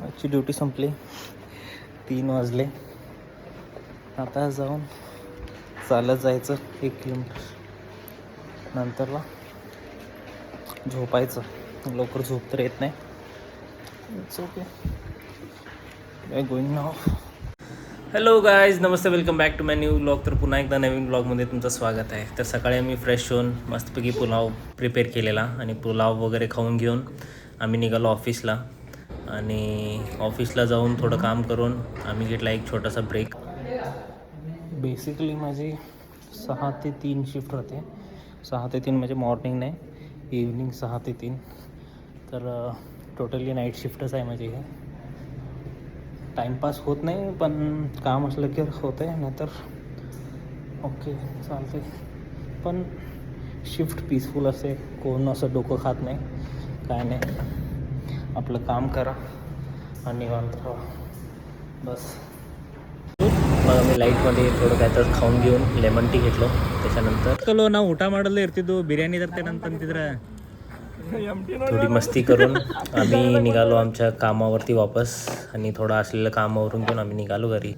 आजची ड्युटी संपली, 3 वाजले. आता जाऊन चालत जायचं 1 किलोमीटर, नंतरला झोपायचं. लवकर झोप तर येत नाही. It's okay, I going now. Hello guys, नमस्ते, welcome back to my new vlog. तर पुन्हा एकदा नवीन व्लॉगमध्ये तुमचं स्वागत आहे. तर सकाळी आम्ही फ्रेश होऊन मस्तपैकी पुलाव प्रिपेअर केलेला आणि पुलाव वगैरे खाऊन घेऊन आम्ही निघालो ऑफिसला. आणि ऑफिसला जाऊन थोडं काम करून आम्ही घेतला एक छोटासा ब्रेक. बेसिकली माझी 6 ते 3 शिफ्ट होते. 6 ते 3 म्हणजे मॉर्निंग नाही, इव्हनिंग 6 ते 3. तर टोटली नाईट शिफ्टच आहे माझी. हे टाईमपास होत नाही, पण काम असलं की होतं आहे, नाहीतर ओके चालते. पण शिफ्ट पीसफुल असते, कोण असं डोकं खात नाही, काय नाही. आपलं काम करा आणि निवांत राहा बस. मग आम्ही लाईटमध्ये थोडं काय तर खाऊन घेऊन लेमन टी घेतलो. त्याच्यानंतर चलो ना ಊಟ ಮಾಡಲು ಇರ್ತಿದ್ದು बिर्याणी तर्तेनंतर थोडी मस्ती करून आम्ही निघालो आमच्या कामावरती वापस. आणि थोडं असलेलं कामावरून घेऊन आम्ही निघालो घरी.